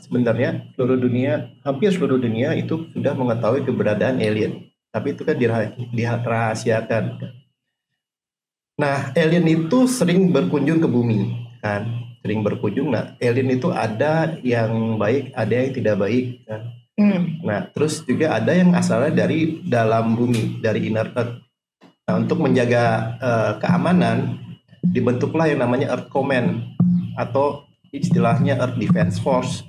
sebenarnya hampir seluruh dunia itu sudah mengetahui keberadaan alien. Tapi itu kan dirahasiakan. Nah, alien itu sering berkunjung ke bumi, kan? Sering berkunjung. Nah, alien itu ada yang baik, ada yang tidak baik, kan? Nah, terus juga ada yang asalnya dari dalam bumi, dari inner earth. Nah, untuk menjaga keamanan, dibentuklah yang namanya Earth Command atau istilahnya Earth Defense Force.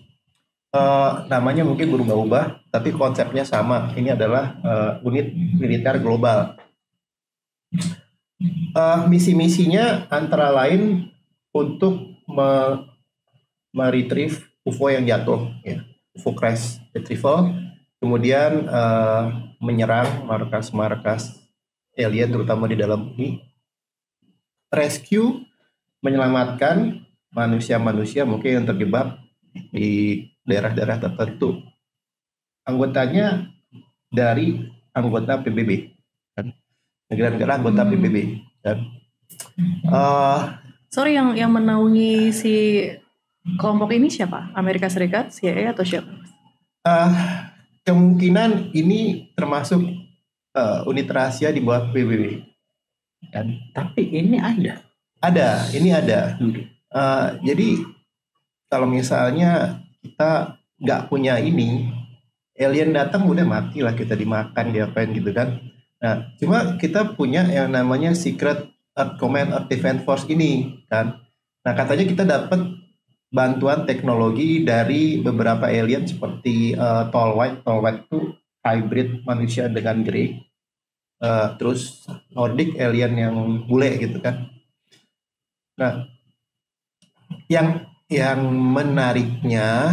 Namanya mungkin berubah-ubah, tapi konsepnya sama. Ini adalah unit militer global. Misi-misinya antara lain untuk meretrieve UFO yang jatuh, ya. UFO crash retrieval, kemudian menyerang markas-markas alien terutama di dalam bumi, rescue, menyelamatkan manusia-manusia mungkin yang terjebak di daerah-daerah tertentu. Anggotanya dari anggota PBB, kan? Negara-negara anggota PBB. Dan sorry, yang menaungi si kelompok ini siapa? Amerika Serikat, CIA atau siapa? Kemungkinan ini termasuk unit rahasia di bawah PBB. Dan tapi ini ada. Ini ada. Jadi kalau misalnya kita nggak punya ini, alien datang udah mati lah, kita dimakan, diapain gitu kan. Nah, cuma kita punya yang namanya Secret Earth Command Earth Defense Force ini kan. Nah, katanya kita dapat bantuan teknologi dari beberapa alien seperti Tallwhite. Tallwhite itu hybrid manusia dengan Grey. Terus Nordic alien yang bule gitu kan. Nah, yang menariknya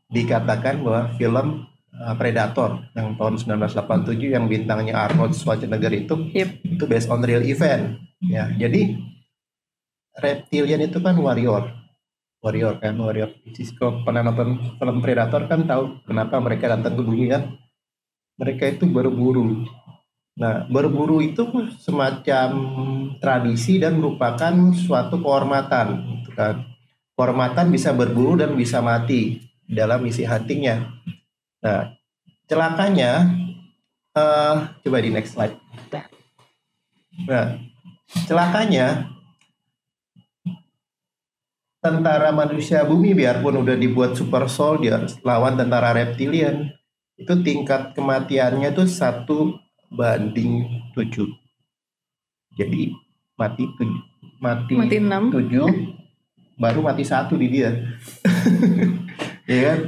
dikatakan bahwa film Predator yang tahun 1987 yang bintangnya Arnold Schwarzenegger itu based on real event, ya. Jadi reptilian itu kan warrior. Kalau pernah nonton film Predator kan tahu kenapa mereka datang ke bumi kan? Mereka itu berburu. Nah, berburu itu semacam tradisi dan merupakan suatu kehormatan, gitu kan. Kehormatan bisa berburu dan bisa mati dalam misi huntingnya. Nah, celakanya, coba di next slide. Nah, celakanya tentara manusia bumi biarpun udah dibuat super soldier lawan tentara reptilian, itu tingkat kematiannya tuh 1:7. Jadi mati 6, baru mati 1 di dia. Ya kan?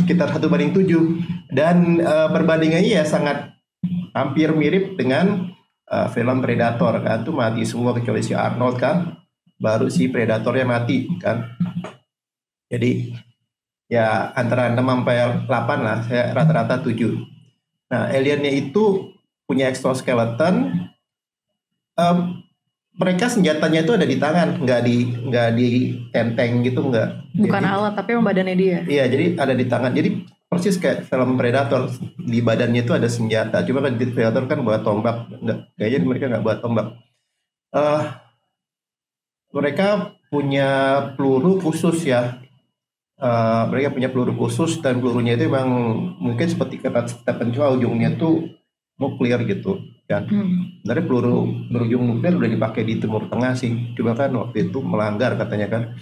Sekitar 1:7. Dan perbandingannya ya sangat hampir mirip dengan film Predator kan, tuh mati semua kecuali si Arnold kan, baru si Predatornya mati kan. Jadi ya antara 6 sampai 8 lah, saya rata-rata 7. Nah, aliennya itu punya exoskeleton. Mereka senjatanya itu ada di tangan, nggak di tenteng gitu, nggak. Bukan jadi, alat, tapi emang badannya dia. Iya, jadi ada di tangan. Jadi persis kayak film Predator, di badannya itu ada senjata. Cuma kan di Predator kan bawa tombak, kayaknya mereka nggak bawa tombak. Mereka punya peluru khusus ya. Mereka punya peluru khusus dan pelurunya itu memang mungkin seperti kata Stephen Chow, ujungnya tuh nuklir gitu kan. Dari peluru berujung nuklir udah dipakai di Timur Tengah sih, cuma kan waktu itu melanggar katanya kan.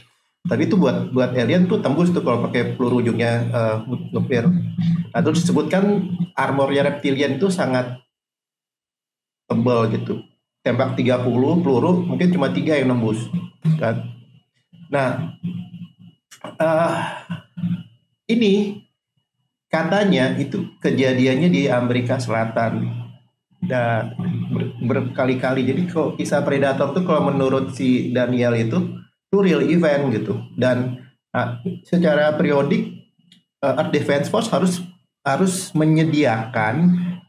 Tapi itu buat alien tuh tembus tuh kalau pakai peluru ujungnya nuklir. Nah, terus disebutkan armornya reptilian itu sangat tebal gitu. Tembak 30 peluru mungkin cuma 3 yang nembus kan. Nah, ini katanya itu kejadiannya di Amerika Selatan dan berkali-kali. Jadi kalau kisah Predator tuh kalau menurut si Daniel itu real event gitu. Dan secara periodik Earth Defense Force harus menyediakan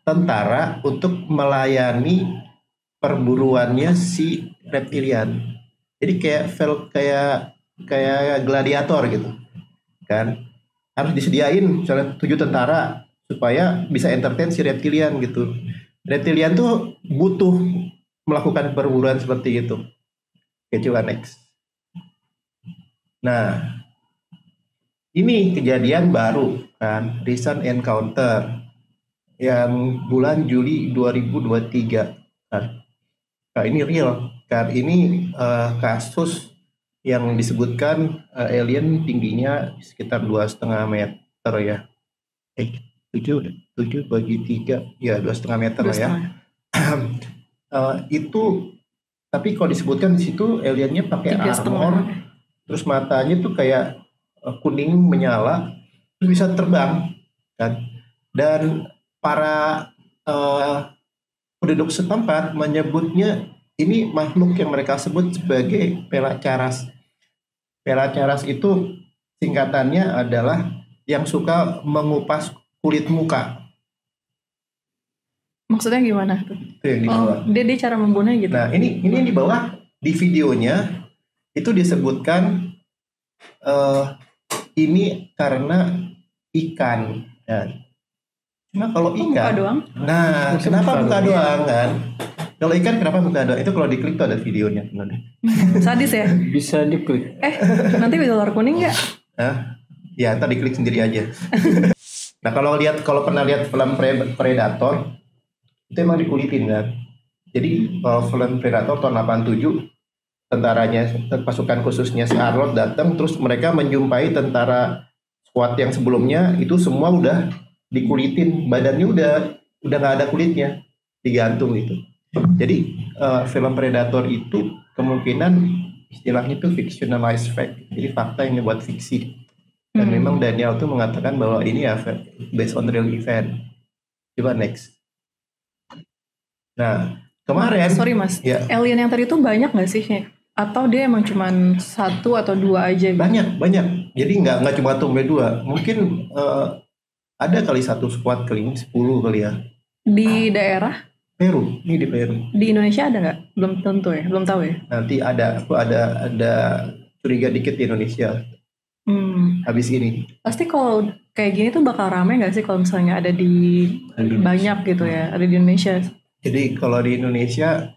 tentara untuk melayani perburuannya si reptilian. Jadi kayak gladiator gitu kan, harus disediain misalnya 7 tentara supaya bisa entertain si reptilian gitu. Reptilian tuh butuh melakukan perburuan seperti itu. Oke, coba next. Nah, ini kejadian baru kan, recent encounter yang bulan Juli 2023 kan. Nah, ini real kan, ini kasus yang disebutkan alien tingginya sekitar 2,5 meter ya. 7 bagi 3 ya 2,5 meter lah ya. Itu tapi kalau disebutkan di situ aliennya pakai armor, terus matanya tuh kayak kuning menyala, terus bisa terbang kan. Dan para penduduk setempat menyebutnya ini makhluk yang mereka sebut sebagai Pelacaras. Pelacaras itu singkatannya adalah yang suka mengupas kulit muka. Maksudnya gimana tuh? Itu yang di bawah. Dia cara membunuhnya gitu. Nah, ini yang di bawah di videonya itu disebutkan ini karena ikan. Ya. Cuma kalau ikan, muka doang? Nah, kenapa muka doang kan? Kalau ikan kenapa muka doang? Itu kalau diklik tuh ada videonya. Sadis ya? Bisa diklik. Nanti bisa telur kuning nggak? Ya, ntar diklik sendiri aja. Nah, kalau pernah lihat film Predator, itu emang dikulitin kan. Jadi kalau film Predator tahun 87, tentaranya, pasukan khususnya si Arnold datang, terus mereka menjumpai tentara squad yang sebelumnya itu semua udah dikulitin, badannya udah nggak ada kulitnya, digantung gitu. Jadi film Predator itu kemungkinan istilahnya itu fictionalized fact, jadi fakta yang dibuat fiksi. Dan memang Daniel tuh mengatakan bahwa ini ya based on real event. Coba next. Nah kemarin, sorry mas, ya. Alien yang tadi itu banyak nggak sih? Atau dia emang cuma 1 atau 2 aja? Gitu? Banyak. Jadi nggak cuma 1 sampai 2, mungkin ada kali 1 squad kali 10 kali ya. Di daerah? Peru, ini di Peru. Di Indonesia ada nggak? Belum tentu ya, belum tahu ya. Nanti aku ada curiga dikit di Indonesia. Habis ini. Pasti kalau kayak gini tuh bakal rame nggak sih kalau misalnya ada di banyak gitu ya, ada di Indonesia. Jadi kalau di Indonesia,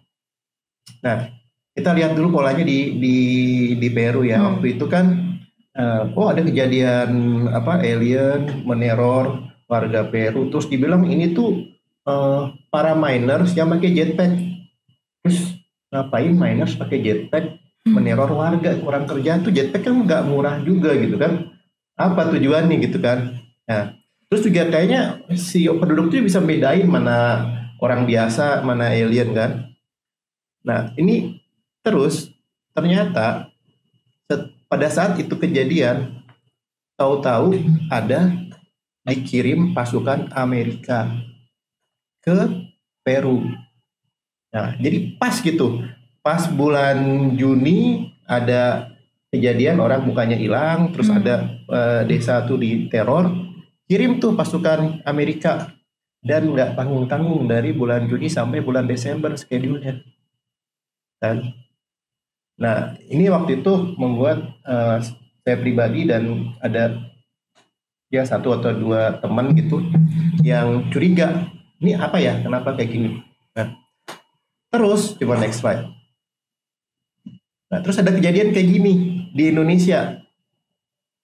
nah kita lihat dulu polanya di Peru ya. Waktu itu kan, ada kejadian alien meneror warga Peru. Terus dibilang ini tuh para miners yang pakai jetpack. Terus ngapain miners pakai jetpack meneror warga, orang kerjaan tuh jetpack kan nggak murah juga gitu kan. Apa tujuannya gitu kan. Nah, terus juga kayaknya si penduduk tuh bisa bedain mana orang biasa, mana alien kan. Nah, ini terus ternyata pada saat itu kejadian, tahu-tahu ada dikirim pasukan Amerika ke Peru. Nah, jadi pas gitu, pas bulan Juni ada kejadian orang mukanya hilang, terus ada desa tuh diteror, kirim tuh pasukan Amerika dan nggak tanggung-tanggung dari bulan Juni sampai bulan Desember schedule-nya. Nah, ini waktu itu membuat saya pribadi dan ada ya 1 atau 2 teman gitu yang curiga. Ini apa ya? Kenapa kayak gini? Nah, terus coba next slide. Nah, terus ada kejadian kayak gini di Indonesia.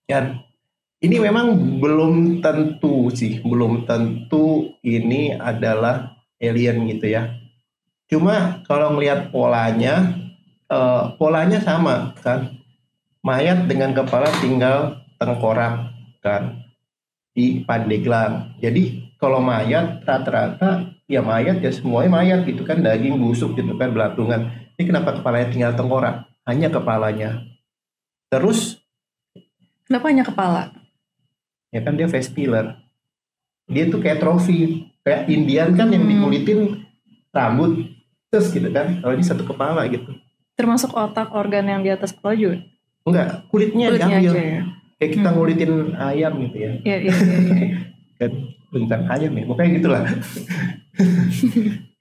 Kan? Ini memang belum tentu ini adalah alien gitu ya. Cuma kalau ngelihat polanya sama kan. Mayat dengan kepala tinggal tengkorak kan di Pandeglang. Jadi kalau mayat rata-rata ya mayat ya semuanya mayat gitu kan, daging busuk gitu kan, belatungan. Ini kenapa kepalanya tinggal tengkorak? Hanya kepalanya. Terus kenapa hanya kepala? Ya kan dia face pillar. Dia tuh kayak trofi, kayak Indian kan yang dikulitin rambut terus gitu kan. Kalau ini 1 kepala gitu. Termasuk otak organ yang di atas kepala juga? Enggak, kulitnya diambil. Aja, ya? Kayak kita ngulitin ayam gitu ya. Iya. Kan bentar ayam ya, pokoknya gitulah.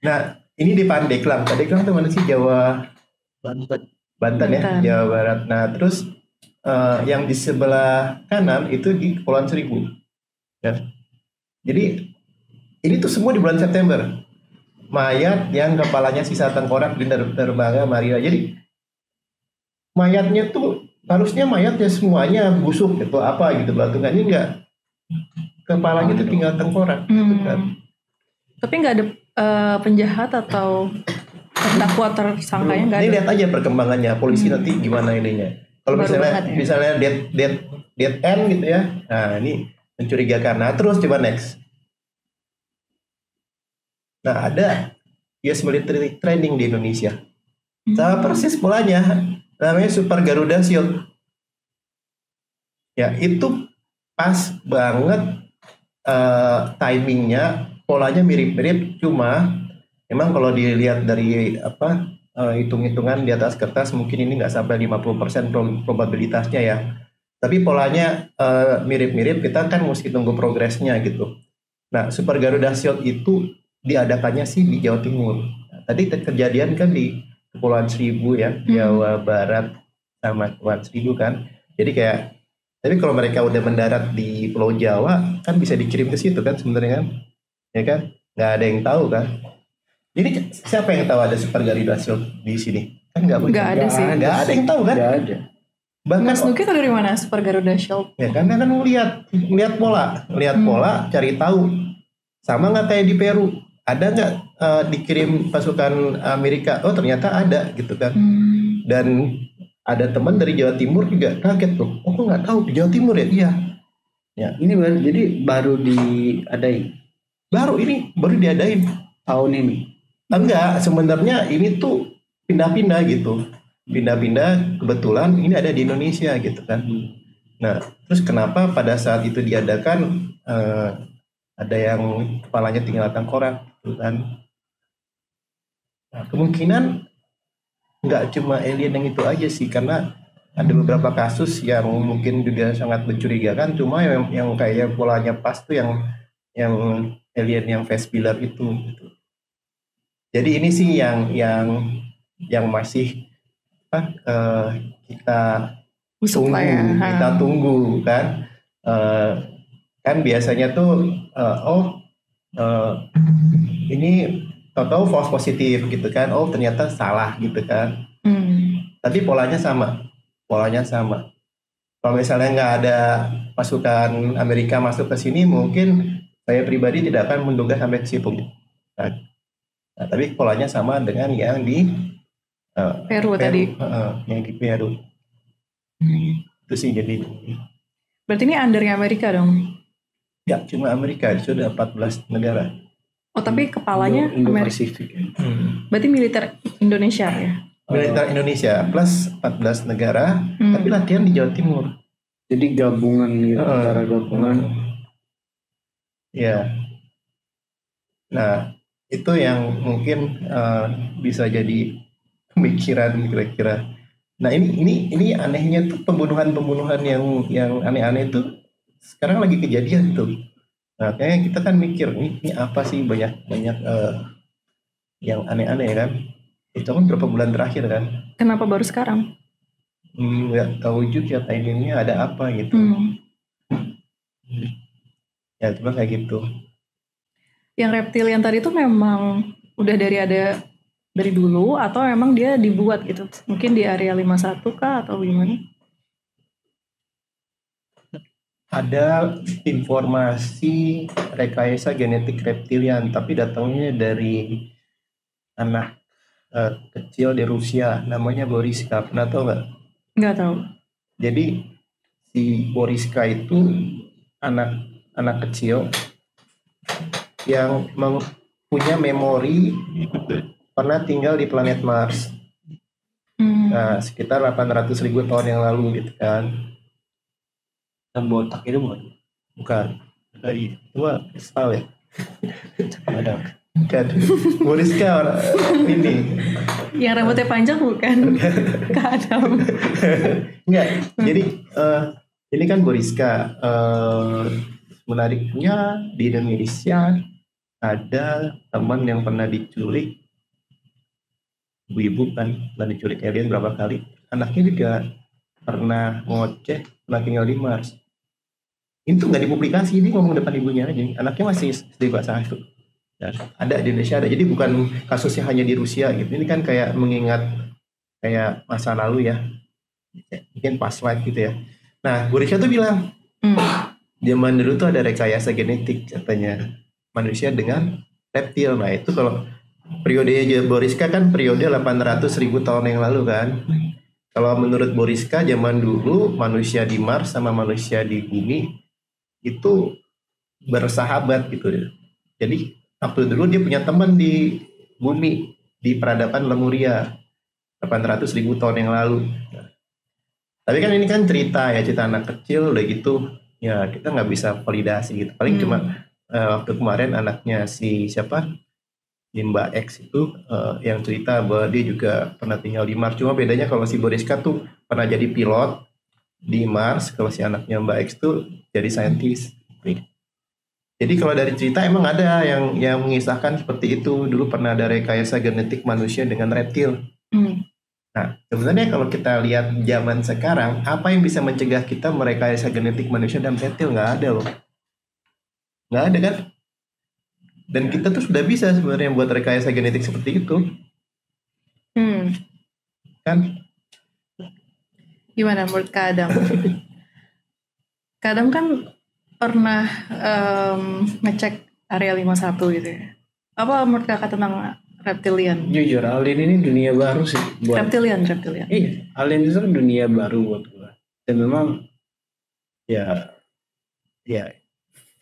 Nah, ini di Pandeglang. Pandeglang itu mana sih? Jawa Banten ya, Jawa Barat. Nah, terus yang di sebelah kanan itu di Kepulauan Seribu. Ya. Jadi ini tuh semua di bulan September. Mayat yang kepalanya sisa tengkorak di dermaga Maria. Jadi mayatnya tuh harusnya mayatnya semuanya busuk gitu apa gitu belatungan ini enggak, kepalanya itu tinggal tengkorak gitu kan. Tapi nggak ada penjahat atau terdakwa tersangkanya nggak Ini ada. lihat aja perkembangannya polisi nanti gimana ininya. Kalau Baru misalnya banget ya. misalnya dead end gitu ya, nah ini mencurigakan. Nah terus coba next. Nah ada US Military Training di Indonesia. Sama persis polanya, namanya Super Garuda Shield. Ya itu pas banget timingnya, polanya mirip-mirip, cuma memang kalau dilihat dari hitung-hitungan di atas kertas mungkin ini nggak sampai 50% probabilitasnya ya. Tapi polanya mirip-mirip, kita kan mesti tunggu progresnya gitu. Nah, Super Garuda Shield itu diadakannya sih di Jawa Timur. Nah, tadi kejadian kan di Kepulauan Seribu ya, Jawa Barat sama Kepulauan Seribu kan. Jadi kayak, tapi kalau mereka udah mendarat di Pulau Jawa kan bisa dikirim ke situ kan sebenarnya kan, ya kan? Nggak ada yang tahu kan. Jadi siapa yang tahu ada Super Garuda Shield di sini? Kan Nggak ada sih. Nggak ada yang tahu kan? Nggak ada. Bahkan Mas Nuki tahu dari mana Super Garuda Shield? ya kan lihat pola, cari tahu. Sama nggak kayak di Peru? Ada nggak dikirim pasukan Amerika? Oh ternyata ada gitu kan. Dan ada teman dari Jawa Timur juga kaget tuh. Oh kok nggak tahu di Jawa Timur ya? Iya. Ya. Ini baru diadain Baru diadain tahun ini. Enggak, sebenarnya ini tuh pindah-pindah gitu. Pindah-pindah kebetulan ini ada di Indonesia gitu kan. Nah, terus kenapa pada saat itu diadakan ada yang kepalanya tinggal tengkorak gitu kan. Nah, kemungkinan nggak cuma alien yang itu aja sih, karena ada beberapa kasus yang mungkin juga sangat mencurigakan, cuma yang kayak polanya pas tuh yang alien yang face pillar itu gitu. Jadi ini sih yang masih kita Busuk lah ya. kita tunggu kan. Kan biasanya tuh ini tahu false positif gitu kan, oh ternyata salah gitu kan. Tapi polanya sama. Kalau misalnya nggak ada pasukan Amerika masuk ke sini, mungkin saya pribadi tidak akan menduga sampai ke situ. Nah, tapi polanya sama dengan yang di Peru tadi. Yang di Peru. Itu sih jadi. Berarti ini undernya Amerika dong? Ya, cuma Amerika, itu ada 14 negara. Oh tapi kepalanya Amerika. Pasifik. Berarti militer Indonesia ya? Militer Indonesia plus 14 negara, tapi latihan di Jawa Timur. Jadi gabungan gitu, antara gabungan. Ya. Nah, itu yang mungkin bisa jadi pemikiran kira-kira. Nah, ini anehnya tuh pembunuhan yang aneh-aneh itu sekarang lagi kejadian tuh. Nah, kayaknya kita kan mikir ini apa sih banyak yang aneh-aneh kan. Itu kan berapa bulan terakhir kan. Kenapa baru sekarang? Nggak tahu juga timingnya ada apa gitu. Ya cuma kayak gitu. Yang reptilian tadi itu memang udah dari dulu atau memang dia dibuat gitu? Mungkin di area 51 kah atau gimana? Ada informasi rekayasa genetik reptilian, tapi datangnya dari anak kecil di Rusia, namanya Boriska. Pernah tahu nggak? Nggak tahu. Jadi si Boriska itu anak kecil yang punya memori pernah tinggal di planet Mars. Nah, sekitar 800.000 tahun yang lalu gitu kan. Dan botak itu Bukan. Itu kristal ya. Ada. Bukan. Boriska ini. Yang rambutnya panjang bukan? Kak Adam. Enggak. Jadi ini kan Boriska. Menariknya di Indonesia ada teman yang pernah diculik, ibu-ibu kan pernah diculik alien berapa kali. Anaknya juga pernah ngoceh, pernah tinggal di Mars. Ini tuh nggak dipublikasi, ini ngomong depan ibunya aja. Anaknya masih SD kelas 1. Dan ada di Indonesia ada. Jadi bukan kasusnya hanya di Rusia gitu. Ini kan kayak mengingat kayak masa lalu ya. mungkin past life gitu ya. Nah, Bu Risha tuh bilang zaman dulu tuh ada rekayasa genetik katanya manusia dengan reptil. Nah itu kalau periode Boriska kan periode 800.000 tahun yang lalu kan. Kalau menurut Boriska zaman dulu manusia di Mars sama manusia di bumi itu bersahabat gitu. Jadi waktu dulu dia punya teman di bumi di peradaban Lemuria 800.000 tahun yang lalu. Tapi kan ini kan cerita anak kecil udah gitu ya kita nggak bisa validasi gitu. Paling cuma waktu kemarin anaknya si siapa? Mbak X itu yang cerita bahwa dia juga pernah tinggal di Mars. Cuma bedanya kalau si Boriska tuh pernah jadi pilot di Mars, kalau si anaknya Mbak X tuh jadi saintis. Jadi kalau dari cerita emang ada yang mengisahkan seperti itu. Dulu pernah ada rekayasa genetik manusia dengan reptil. Nah, sebenarnya kalau kita lihat zaman sekarang, apa yang bisa mencegah kita merekayasa genetik manusia dan reptil? Nggak ada loh. Nggak ada kan? Dan kita tuh sudah bisa sebenarnya buat rekayasa genetik seperti itu. Kan? Gimana menurut Kak Adam? Kak Adam kan pernah ngecek area 51 gitu ya. Apa menurut Kakak tentang reptilian? Jujur, alien ini dunia baru sih buat. Reptilian. Iya, alien itu kan dunia baru buat gue. Dan memang ya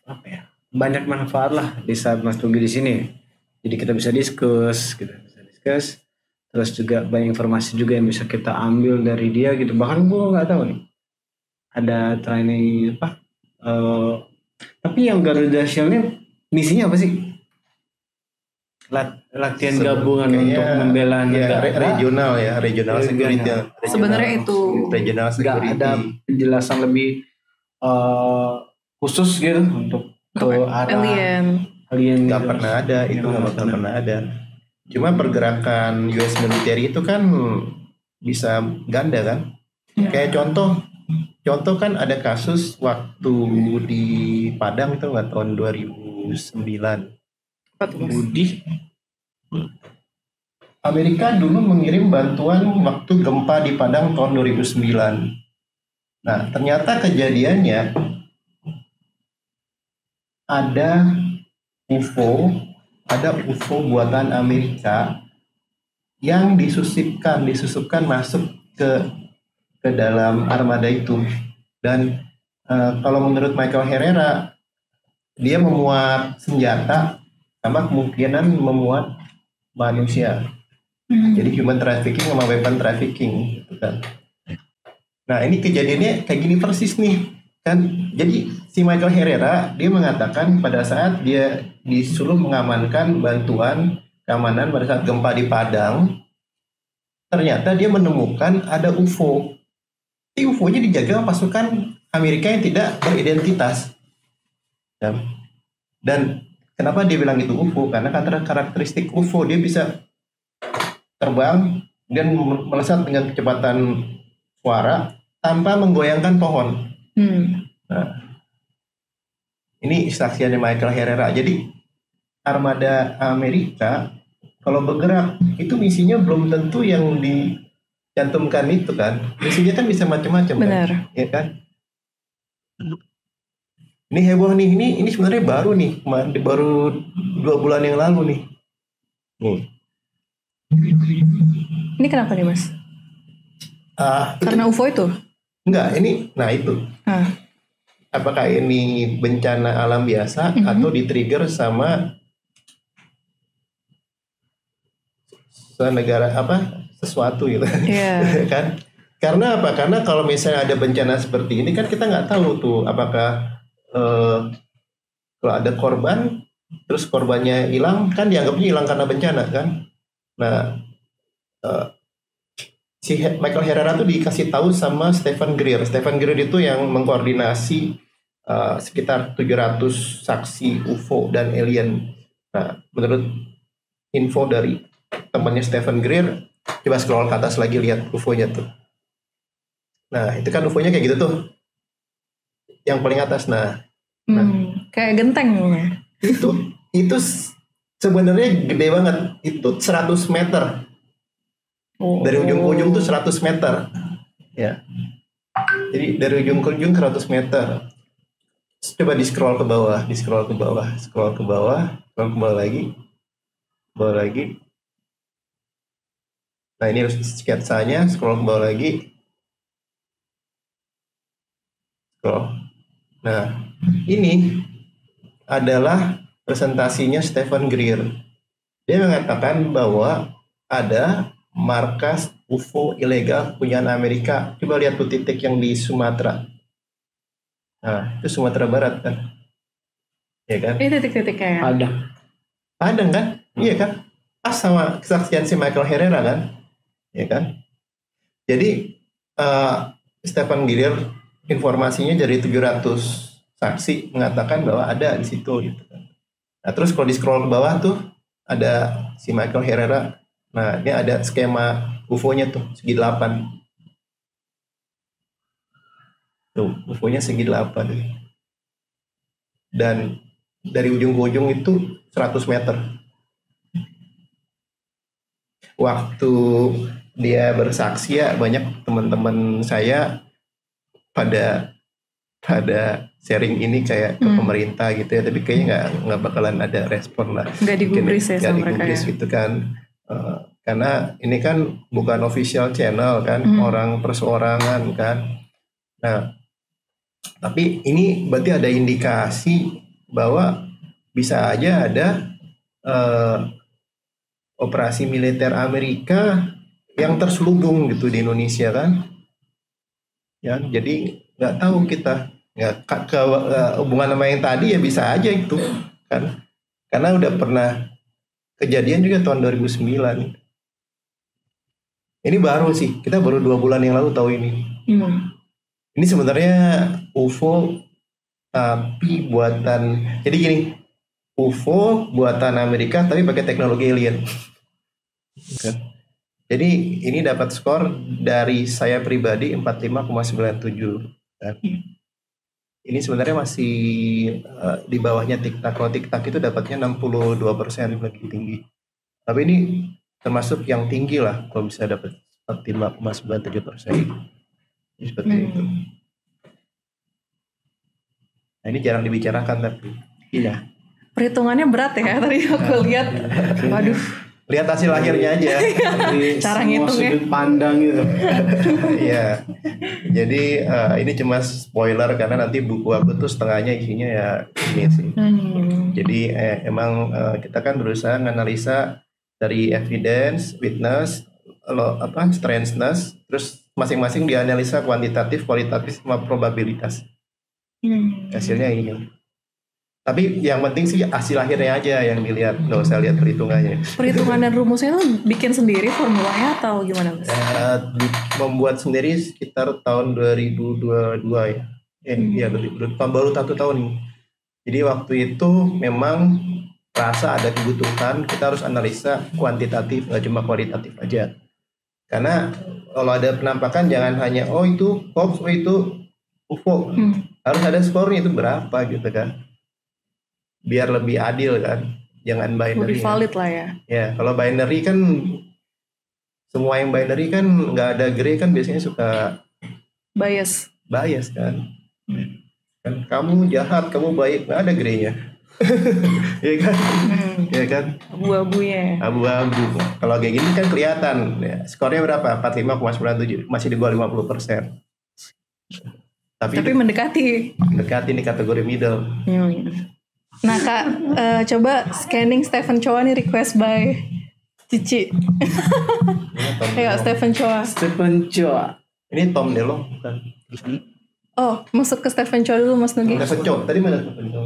apa ya? Banyak manfaat lah di saat Mas Tugi di sini. Jadi kita bisa diskus. Terus juga banyak informasi juga yang bisa kita ambil dari dia gitu. Bahkan gue nggak tahu nih ada training apa. Tapi yang Garuda Shield-nya misinya apa sih? Latihan gabungan untuk membela negara. Regional security. Sebenarnya itu regional security. Gak ada penjelasan lebih khusus gitu untuk ke arah alien nggak pernah ada, itu nggak pernah ada. Cuma pergerakan US military itu kan bisa ganda kan. Kayak contoh kan ada kasus waktu di Padang itu nggak tahun 2009. Budi Amerika dulu mengirim bantuan waktu gempa di Padang tahun 2009. Nah ternyata kejadiannya ada UFO buatan Amerika yang disusupkan masuk ke dalam armada itu. Dan kalau menurut Michael Herrera, dia memuat senjata sama kemungkinan memuat manusia. Jadi human trafficking sama weapon trafficking gitu kan. Nah ini kejadiannya kayak gini persis nih kan. Jadi si Michael Herrera dia mengatakan pada saat dia disuruh mengamankan bantuan keamanan pada saat gempa di Padang, ternyata dia menemukan ada UFO. UFO-nya dijaga pasukan Amerika yang tidak beridentitas. Dan kenapa dia bilang itu UFO? Karena karakteristik UFO dia bisa terbang dan melesat dengan kecepatan suara tanpa menggoyangkan pohon. Nah, ini saksiannya Michael Herrera. Jadi armada Amerika kalau bergerak itu misinya belum tentu yang dicantumkan itu kan. Misinya kan bisa macam-macam kan. Ya kan? Ini heboh nih. Ini sebenarnya baru nih. Baru 2 bulan yang lalu nih. Ini kenapa nih Mas? Karena UFO itu? Enggak, ini itu. Apakah ini bencana alam biasa atau di-trigger sama negara sesuatu gitu. Kan? Karena apa? Karena kalau misalnya ada bencana seperti ini kan kita nggak tahu tuh apakah kalau ada korban terus korbannya hilang kan dianggapnya hilang karena bencana kan. Nah si Michael Herrera tuh dikasih tahu sama Stephen Greer. Stephen Greer itu yang mengkoordinasi sekitar 700 saksi UFO dan alien. Nah, menurut info dari temannya Stephen Greer, coba scroll ke atas lagi lihat UFO-nya tuh. Nah, itu kan UFO-nya kayak gitu tuh. Yang paling atas. Nah, kayak genteng. Itu sebenarnya gede banget. Itu 100 meter. Dari ujung ke ujung tuh 100 meter. Ya. Jadi dari ujung ke ujung 100 meter. Coba di scroll ke bawah, scroll ke bawah lagi. Nah ini sketsanya, scroll ke bawah lagi, scroll. Nah ini adalah presentasinya Stephen Greer. Dia mengatakan bahwa ada markas UFO ilegal punyaan Amerika. Coba lihat tuh titik yang di Sumatera. Nah itu Sumatera Barat kan, ya kan? Ini titik-titiknya ya. Padang kan? Iya kan? Pas sama kesaksian si Michael Herrera kan? Ya kan? Jadi Stephen Greer informasinya dari 700 saksi mengatakan bahwa ada di situ gitu kan. Nah, terus kalau di scroll ke bawah tuh ada si Michael Herrera. Nah, ini ada skema UFO-nya tuh segi 8. Tuh, UFO-nya segi 8. Dan dari ujung ke ujung itu 100 meter. Waktu dia bersaksi ya banyak teman-teman saya pada sharing ini kayak ke pemerintah gitu ya, tapi kayaknya nggak bakalan ada respon lah. Nggak digubris ya sama mereka ya. Gitu kan. Karena ini kan bukan official channel kan, orang perseorangan kan. Nah, tapi ini berarti ada indikasi bahwa bisa aja ada operasi militer Amerika yang terselubung gitu di Indonesia kan, ya jadi nggak tahu kita nggak hubungan sama yang tadi ya bisa aja itu kan, karena udah pernah kejadian juga tahun 2009. Ini baru sih, kita baru 2 bulan yang lalu tahu ini. Ini sebenarnya UFO tapi buatan, jadi gini, UFO buatan Amerika tapi pakai teknologi alien. Jadi ini dapat skor dari saya pribadi 45,97 kan. Ini sebenarnya masih di bawahnya TikTok. Kalau TikTok itu dapatnya 62%, lebih tinggi. Tapi ini termasuk yang tinggi lah kalau bisa dapat 45,97%. Seperti itu. Nah ini jarang dibicarakan tapi. Iya. Perhitungannya berat ya tadi aku lihat. Waduh. Lihat hasil akhirnya aja. Cara ngitungnya. Sudut pandang gitu. Iya. Jadi ini cuma spoiler karena nanti buku aku tuh setengahnya isinya ya ini sih. Jadi emang kita kan berusaha menganalisa dari evidence, witness, strangeness, terus masing-masing dianalisa kuantitatif, kualitatif, sama probabilitas. Hasilnya ini. Tapi yang penting sih hasil akhirnya aja yang dilihat, nggak usah lihat perhitungannya. Perhitungan dan rumusnya itu bikin sendiri formulanya atau gimana Mas? Membuat sendiri sekitar tahun 2022 ya. Iya baru 1 tahun ini. Jadi waktu itu memang rasa ada kebutuhan, kita harus analisa kuantitatif, nggak cuma kualitatif aja. Karena kalau ada penampakan jangan hanya itu hoax, itu UFO. Harus ada skornya itu berapa gitu kan. Biar lebih adil kan, jangan binary. Lebih valid lah ya. Ya kalau binary kan semua yang binary kan nggak ada gray kan biasanya suka bias kan. Kan kamu jahat, kamu baik, nggak ada graynya. Ya kan, ya kan. Abu-abunya. Abu-abu. Kalau kayak gini kan kelihatan. Ya, skornya berapa? 45,97, masih di bawah 50%. Tapi mendekati nih kategori middle. Nah Kak, coba scanning Stephen Chow nih request by Cici. Ayo Stephen Chow. Ini Tom DeLonge bukan? Oh, masuk ke Stephen Chow dulu Mas Nugi. Stephen Chow, tadi mana Stephen Chow?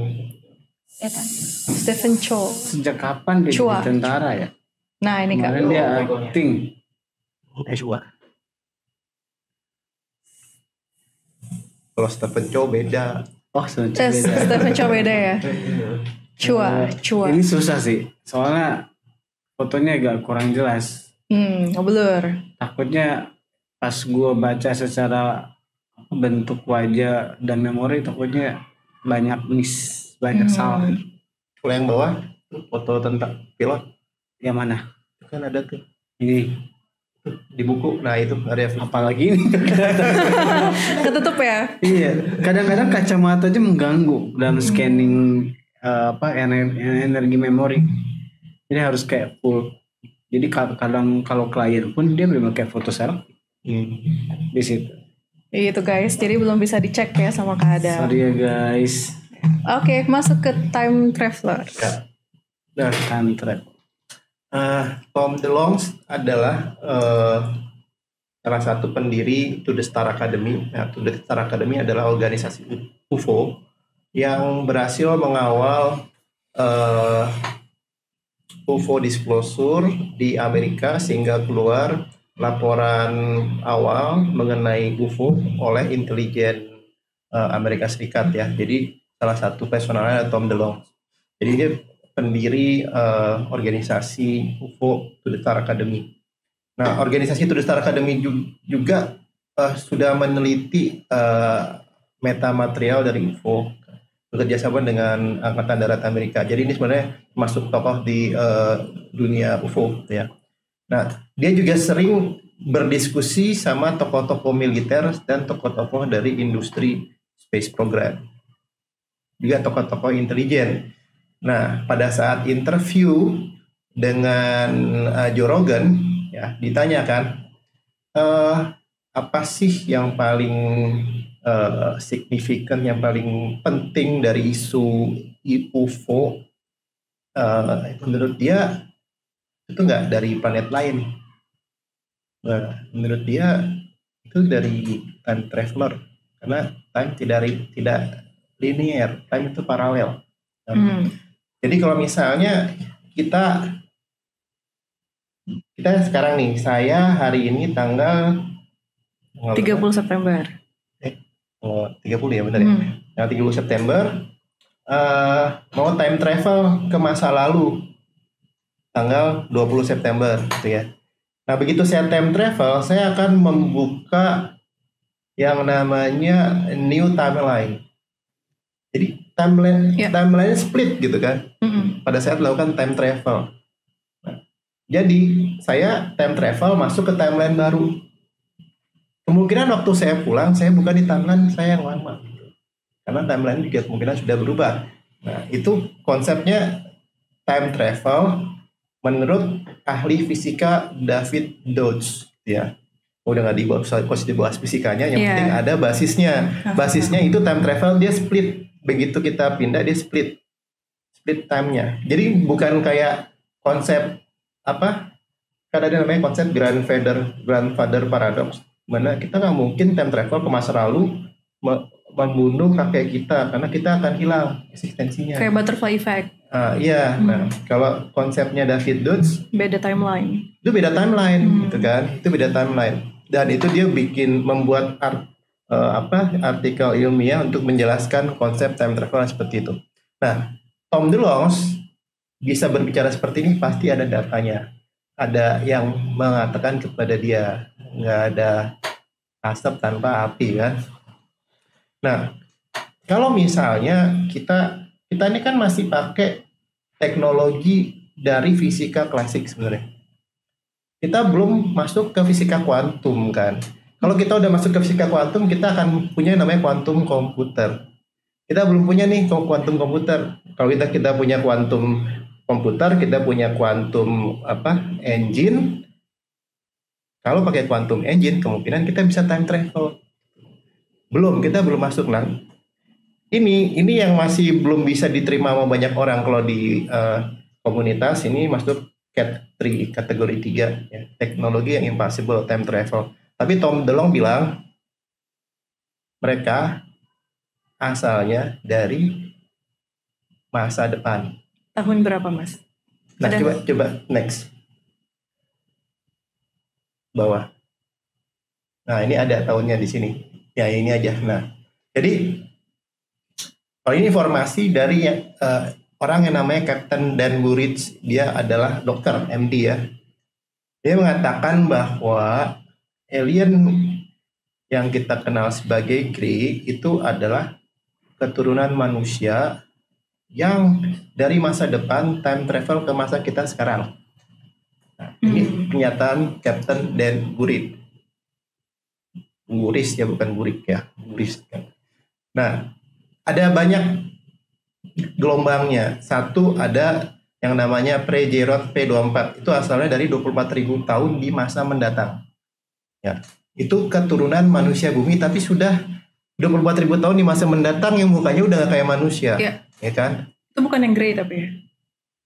Stephen Chow. Sejak kapan dia jadi tentara ya? Nah ini Kak. Kemarin dia acting. Kalau Stephen Chow beda. Oh, Stephen Chow beda ya. Chua. Ini susah sih, soalnya fotonya agak kurang jelas. Blur. Takutnya pas gue baca secara bentuk wajah dan memori, takutnya banyak miss, banyak salah. Kalau yang bawah foto tentang pilot. Yang mana? Kan ada tuh. Ini. di buku. Nah itu area Apalagi ini. Ketutup ya. Iya, kadang-kadang kacamata aja mengganggu dalam scanning energi memori. Ini harus kayak full. Jadi kadang kalau klien pun dia benar kayak foto selfie di situ. Itu guys, jadi belum bisa dicek ya sama Kak Adam. Sorry ya guys. Oke, masuk ke time traveler. Ya. Nah, Time travel. Tom DeLonge adalah salah satu pendiri To The Star Academy. Nah, To The Star Academy adalah organisasi UFO yang berhasil mengawal UFO disclosure di Amerika sehingga keluar laporan awal mengenai UFO oleh intelijen Amerika Serikat ya. Jadi salah satu personalnya Tom DeLonge. Jadi dia pendiri organisasi UFO To The Star Academy. Nah, organisasi To The Star Academy juga sudah meneliti metamaterial dari UFO, bekerjasama dengan Angkatan Darat Amerika. Jadi ini sebenarnya masuk tokoh di dunia UFO ya. Nah, dia juga sering berdiskusi sama tokoh-tokoh militer dan tokoh-tokoh dari industri space program. Juga tokoh-tokoh intelijen. Nah, pada saat interview dengan Joe Rogan, ya ditanyakan apa sih yang paling signifikan, yang paling penting dari isu UFO? Menurut dia itu nggak dari planet lain. Nah, menurut dia itu dari time traveler, karena time tidak linear, time itu paralel. Jadi kalau misalnya kita sekarang nih, saya hari ini tanggal 30 September. 30 ya benar ya. Tanggal 30 September mau time travel ke masa lalu tanggal 20 September gitu ya. Nah, begitu saya time travel, saya akan membuka yang namanya new timeline. Jadi timeline split gitu kan. Pada saat melakukan time travel. Nah, jadi saya time travel masuk ke timeline baru. Kemungkinan waktu saya pulang, saya bukan di timeline saya yang lama. Karena timeline juga kemungkinan sudah berubah. Nah, itu konsepnya time travel menurut ahli fisika David Deutsch ya. Udah nggak dibahas fisikanya, yang penting ada basisnya. Basisnya itu time travel dia split. Begitu kita pindah dia split time-nya. Jadi bukan kayak konsep kan ada namanya konsep grandfather paradox, mana kita nggak mungkin time travel ke masa lalu membunuh kakek kita karena kita akan hilang eksistensinya. Kayak butterfly effect. Iya. Nah, kalau konsepnya David Deutsch beda timeline. Itu beda timeline, gitu kan? Itu beda timeline. Dan itu dia membuat artikel ilmiah untuk menjelaskan konsep time travel seperti itu. Nah, Tom DeLonge bisa berbicara seperti ini pasti ada datanya. Ada yang mengatakan kepada dia, nggak ada asap tanpa api kan. Nah, kalau misalnya kita ini kan masih pakai teknologi dari fisika klasik sebenarnya. Kita belum masuk ke fisika kuantum kan. Kalau kita udah masuk ke fisika kuantum, kita akan punya namanya kuantum komputer. Kita belum punya nih kuantum komputer. Kalau kita punya kuantum komputer, kita punya kuantum engine. Kalau pakai kuantum engine, kemungkinan kita bisa time travel. Kita belum masuk lah. Ini yang masih belum bisa diterima sama banyak orang kalau di komunitas ini masuk kategori 3 ya, teknologi yang impossible time travel. Tapi Tom DeLonge bilang mereka asalnya dari masa depan. Tahun berapa, Mas? Nah, coba next. Bawah. Nah, ini ada tahunnya di sini. Ya, ini aja. Nah, jadi kalau ini informasi dari orang yang namanya Captain Dan Burridge. Dia adalah dokter, MD ya. Dia mengatakan bahwa alien yang kita kenal sebagai Grey itu adalah keturunan manusia yang dari masa depan time travel ke masa kita sekarang. Nah, pernyataan Kapten Dan Gurit. Guris ya, bukan Gurik ya, Guris. Nah, ada banyak gelombangnya. Satu ada yang namanya Pre-Geroid P24. Itu asalnya dari 24.000 tahun di masa mendatang. Ya, itu keturunan manusia bumi, tapi sudah 24.000 tahun di masa mendatang yang mukanya udah gak kayak manusia. Iya. Ya kan? Itu bukan yang grey tapi ya?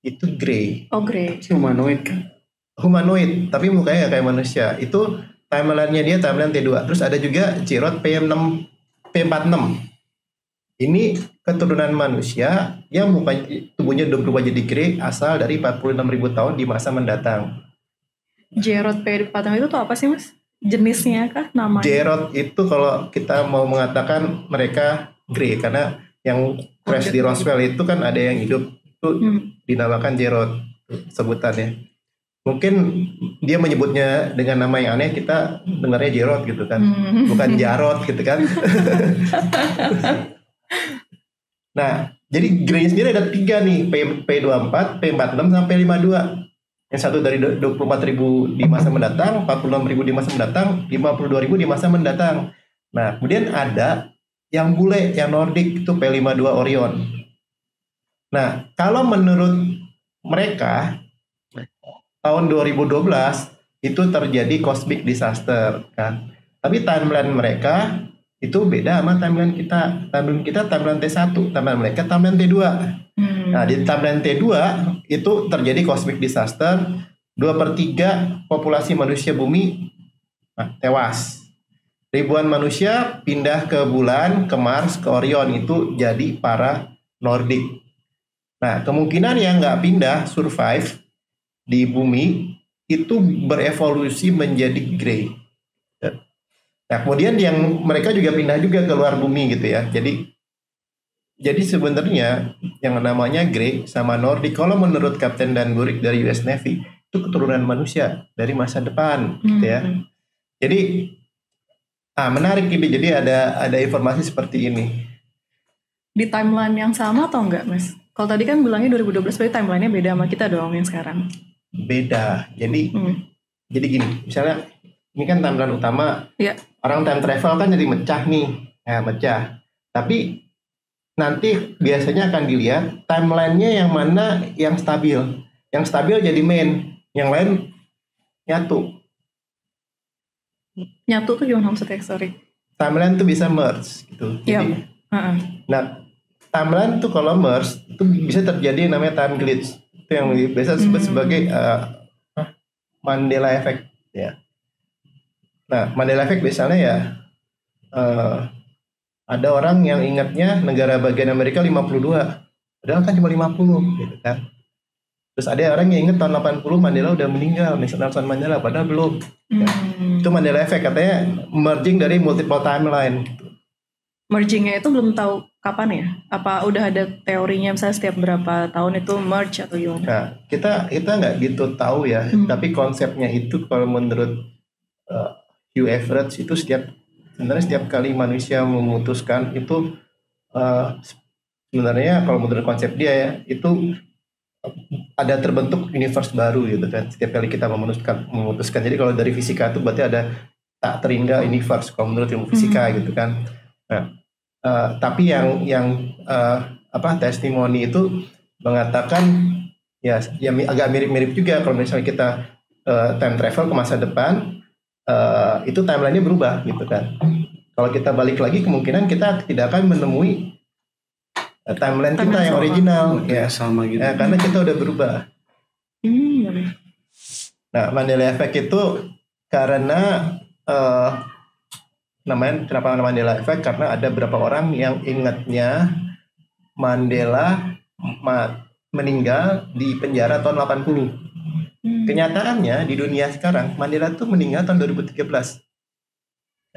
Itu grey. Oh, grey. Humanoid kan? Humanoid, tapi mukanya gak kayak manusia. Itu timeline-nya dia timeline T2. Terus ada juga Geroid P46. Ini keturunan manusia yang mukanya, tubuhnya udah berubah jadi grey, asal dari 46.000 tahun di masa mendatang. Geroid P46 itu tuh apa sih, Mas? Jenisnya kah? Namanya? Geroid itu kalau kita mau mengatakan mereka grey, karena yang crash di Roswell itu kan ada yang hidup, itu dinamakan Geroid sebutannya. Mungkin dia menyebutnya dengan nama yang aneh, kita dengarnya Geroid gitu kan, bukan Jarod gitu kan. Nah, jadi grey sendiri ada 3 nih, P24, P46, sampai P52. Yang satu dari 24.000 di masa mendatang, 46.000 di masa mendatang, 52.000 di masa mendatang. Nah, kemudian ada yang bule, yang Nordik, itu P52 Orion. Nah, kalau menurut mereka, tahun 2012 itu terjadi cosmic disaster kan. Tapi timeline mereka itu beda sama timeline kita. Timeline kita timeline T1, timeline mereka timeline T2. Nah, di timeline T2 itu terjadi cosmic disaster, 2/3 populasi manusia bumi tewas. Ribuan manusia pindah ke bulan, ke Mars, ke Orion, itu jadi para Nordik. Nah, kemungkinan yang nggak pindah, survive di bumi, itu berevolusi menjadi grey. Nah, kemudian yang mereka juga pindah juga ke luar bumi gitu ya. Jadi sebenarnya yang namanya grey sama Nordik, kalau menurut Kapten Dan Gurik dari US Navy, itu keturunan manusia dari masa depan gitu ya. Jadi menarik ini. Jadi ada informasi seperti ini. Di timeline yang sama atau enggak, Mas? Kalau tadi kan bilangnya 2012, berarti timelinenya beda sama kita dong yang sekarang. Beda. Jadi gini, misalnya ini kan timeline utama. Iya. Orang time travel kan jadi mecah nih. Ya, mecah. Tapi nanti biasanya akan dilihat timelinenya yang mana yang stabil. Yang stabil jadi main, yang lain nyatu. Nyatu tuh gimana maksudnya? Sorry. Timeline tuh bisa merge gitu. Jadi, nah, timeline tuh kalau merge itu bisa terjadi yang namanya time glitch. Itu yang biasa disebut sebagai Mandela Effect ya. Nah, Mandela Effect misalnya ya ada orang yang ingatnya negara bagian Amerika 52, padahal kan cuma 50 gitu kan. Terus ada orang yang ingat tahun 80 Mandela udah meninggal, Nelson Mandela, padahal belum. Ya. Itu Mandela Effect, katanya merging dari multiple timeline. Mergingnya itu belum tahu kapan ya? Apa udah ada teorinya misalnya setiap berapa tahun itu merge atau gimana? Nah, kita nggak gitu tahu ya, tapi konsepnya itu kalau menurut Hugh Everett itu sebenarnya setiap kali manusia memutuskan itu sebenarnya kalau menurut konsep dia ya, itu ada terbentuk universe baru gitu kan. Setiap kali kita memutuskan. Jadi kalau dari fisika itu berarti ada tak terhingga universe kalau menurut ilmu fisika gitu kan. Nah, tapi yang testimoni itu mengatakan ya agak mirip-mirip juga kalau misalnya kita time travel ke masa depan, itu timelinenya berubah gitu kan. Kalau kita balik lagi, kemungkinan kita tidak akan menemui timeline kita yang original ya, sama gitu. Karena kita udah berubah. Nah, Mandela Effect itu karena kenapa Mandela Effect? Karena ada beberapa orang yang ingatnya Mandela meninggal di penjara tahun 80. Kenyataannya di dunia sekarang Mandela tuh meninggal tahun 2013.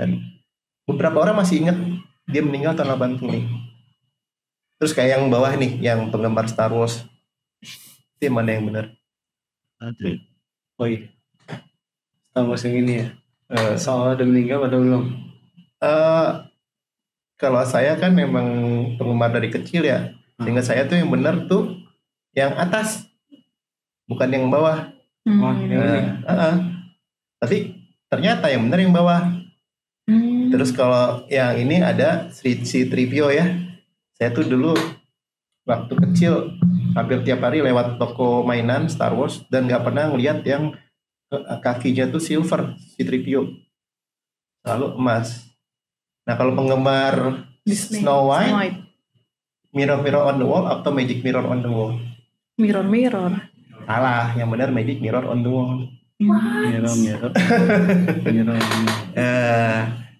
Dan beberapa orang masih ingat dia meninggal tahun 80. Terus kayak yang bawah nih, yang penggemar Star Wars, itu mana yang benar? Oh iya, Star Wars yang ini ya. Soalnya udah meninggal atau belum? Kalau saya kan memang penggemar dari kecil ya. Sehingga saya tuh yang benar tuh yang atas, bukan yang bawah. Wah, ini. Tapi ternyata yang benar yang bawah. Terus kalau yang ini ada C-3PO ya. Saya tuh dulu waktu kecil hampir tiap hari lewat toko mainan Star Wars dan nggak pernah ngeliat yang kakinya tuh silver, C-3PO. Selalu emas. Nah kalau penggemar Disney. Snow White, Mirror Mirror on the Wall atau Magic Mirror on the Wall? Mirror. Salah, yang benar Magic Mirror on the Wall. Mirror.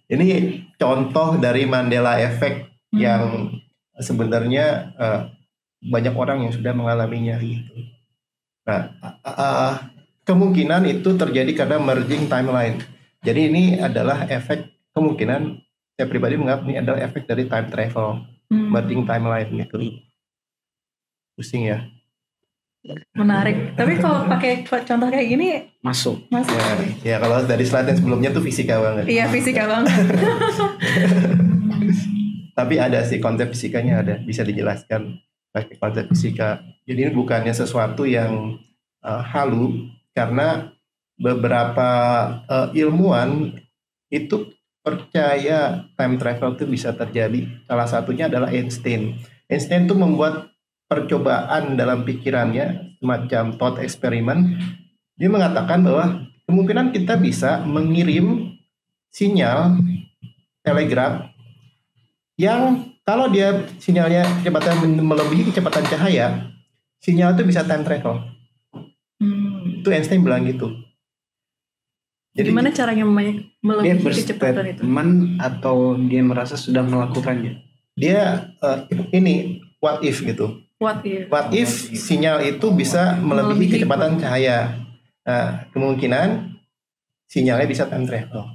Ini contoh dari Mandela Effect yang sebenarnya banyak orang yang sudah mengalaminya gitu. Nah, kemungkinan itu terjadi karena merging timeline. Jadi ini adalah efek, kemungkinan saya pribadi menganggap ini adalah efek dari time travel, merging timeline gitu. Pusing ya. Menarik. Tapi kalau pakai contoh kayak gini Masuk. Ya kalau dari slide yang sebelumnya tuh fisika banget. Iya, fisika banget. Tapi ada sih konsep fisikanya, ada bisa dijelaskan pakai konsep fisika. Jadi ini bukannya sesuatu yang halu, karena beberapa ilmuwan itu percaya time travel itu bisa terjadi. Salah satunya adalah Einstein. Einstein itu membuat percobaan dalam pikirannya, semacam thought experiment. Dia mengatakan bahwa kemungkinan kita bisa mengirim sinyal telegraf yang kalau dia sinyalnya kecepatan melebihi kecepatan cahaya, sinyal itu bisa time travel. Itu Einstein bilang gitu. Jadi gimana caranya melebihi kecepatan itu? Atau dia merasa sudah melakukannya? Dia ini what if gitu. What if sinyal itu bisa melebihi kecepatan cahaya. Nah, kemungkinan sinyalnya bisa time travel.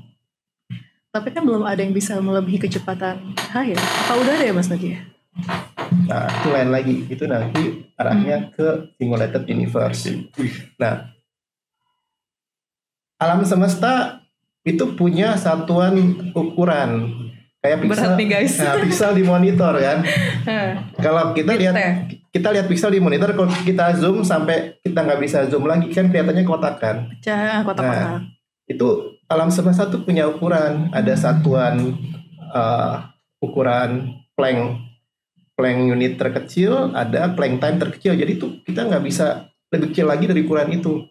Tapi kan belum ada yang bisa melebihi kecepatan cahaya. Apa udah ada ya Mas Nadia? Nah, itu lain lagi. Itu nanti arahnya ke simulated universe. Nah, alam semesta itu punya satuan ukuran. Kayak pixel, berat nih guys. Nah, pixel di monitor kan. Kalau kita lihat pixel di monitor, kalau kita zoom sampai kita nggak bisa zoom lagi kan kelihatannya kotakan. Kotak-kotak. Nah, itu alam semesta tuh punya ukuran. Ada satuan ukuran Planck unit terkecil, ada Planck time terkecil. Jadi itu kita nggak bisa lebih kecil lagi dari ukuran itu.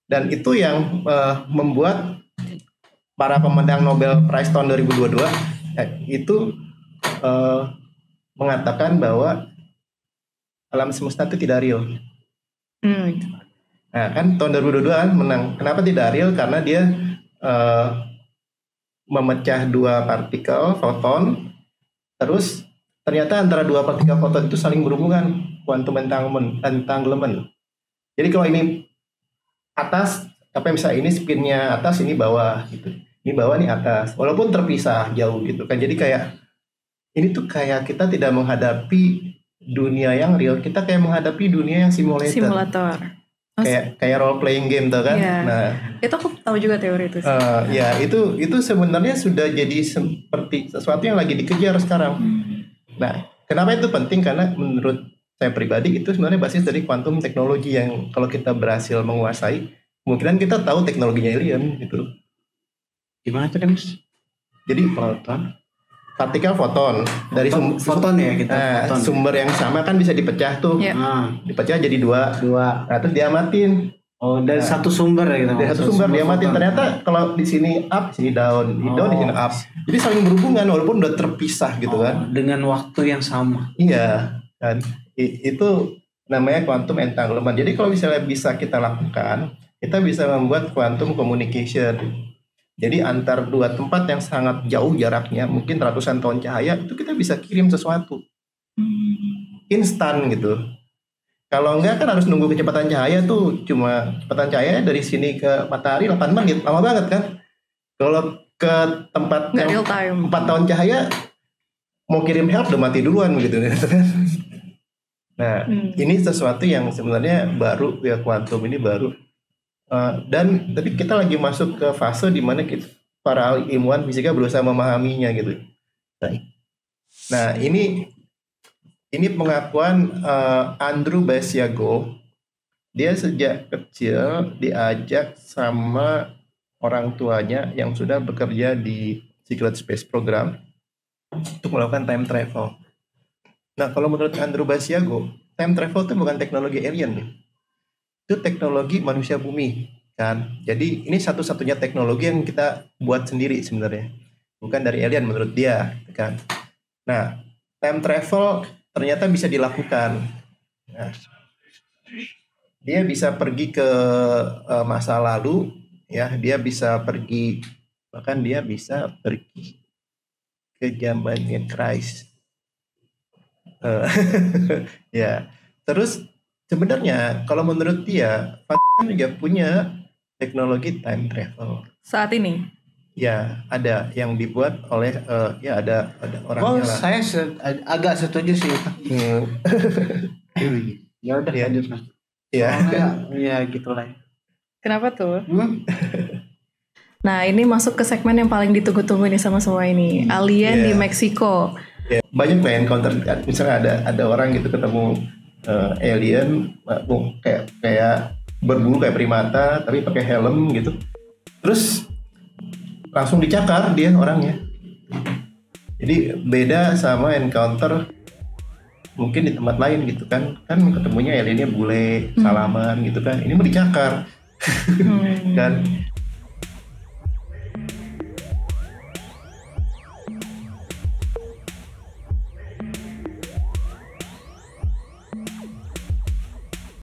Dan itu yang membuat para pemenang Nobel Prize tahun 2022 itu mengatakan bahwa alam semesta itu tidak real. Nah kan tahun 2022 kan menang. Kenapa tidak real? Karena dia memecah dua partikel foton, terus ternyata antara dua partikel foton itu saling berhubungan, quantum entanglement. Jadi kalau ini atas, apa misalnya ini spinnya atas, ini bawah gitu. Ini bawah, ini atas. Walaupun terpisah jauh gitu kan. Jadi kayak ini tuh kayak kita tidak menghadapi dunia yang real, kita kayak menghadapi dunia yang simulator. Kayak role playing game tuh kan. Yeah. Nah, itu aku tahu juga teori itu. Ya itu sebenarnya sudah jadi seperti sesuatu yang lagi dikejar sekarang. Nah, kenapa itu penting? Karena menurut saya pribadi itu sebenarnya basis dari quantum teknologi yang kalau kita berhasil menguasai, kemungkinan kita tahu teknologinya alien gitu. Gimana tuh Mas? Jadi partikel foton dari foton ya kita. Foton. Sumber yang sama kan bisa dipecah tuh. Dipecah jadi dua. Nah, terus diamatin. Oh, dari satu sumber ya gitu. Dari satu sumber diamatin. Ternyata kalau di sini up, sini down, di down, di sini up. Jadi saling berhubungan walaupun udah terpisah gitu kan. Dengan waktu yang sama. Iya, kan. Itu namanya quantum entanglement. Jadi kalau misalnya bisa kita lakukan, kita bisa membuat quantum communication. Jadi antar dua tempat yang sangat jauh jaraknya, mungkin ratusan tahun cahaya, itu kita bisa kirim sesuatu. Instan gitu. Kalau enggak kan harus nunggu kecepatan cahaya tuh, cuma kecepatan cahaya dari sini ke matahari 8 menit, lama banget kan. Kalau ke tempat yang 4 tahun cahaya, mau kirim help udah mati duluan gitu kan. Nah, ini sesuatu yang sebenarnya baru ya, kuantum ini baru. Dan tapi kita lagi masuk ke fase di mana para ilmuwan fisika berusaha memahaminya gitu. Nah, ini pengakuan Andrew Basiago Dia sejak kecil diajak sama orang tuanya yang sudah bekerja di Secret Space Program untuk melakukan time travel. Nah, kalau menurut Andrew Basiago, time travel itu bukan teknologi alien nih. Itu teknologi manusia bumi kan. Jadi ini satu-satunya teknologi yang kita buat sendiri sebenarnya. Bukan dari alien menurut dia kan. Nah, time travel ternyata bisa dilakukan. Nah, dia bisa pergi ke masa lalu, ya, dia bisa pergi, bahkan dia bisa pergi ke zamannya Christ. Ya, terus sebenarnya kalau menurut dia, Vatikan juga punya teknologi time travel. Saat ini. Ya, ada yang dibuat oleh ya ada orangnya lah. Saya agak setuju sih itu. Ya udah Ya. lanjut Mas. Ya. Ya gitulah. Kenapa tuh? Nah, ini masuk ke segmen yang paling ditunggu-tunggu nih sama semua ini. Alien di Meksiko. Ya, banyak lah encounter, misalnya ada orang gitu ketemu alien kayak berbulu kayak primata tapi pakai helm gitu, terus langsung dicakar dia orangnya. Jadi beda sama encounter mungkin di tempat lain gitu kan ketemunya aliennya bule salaman gitu kan, ini mau dicakar kan.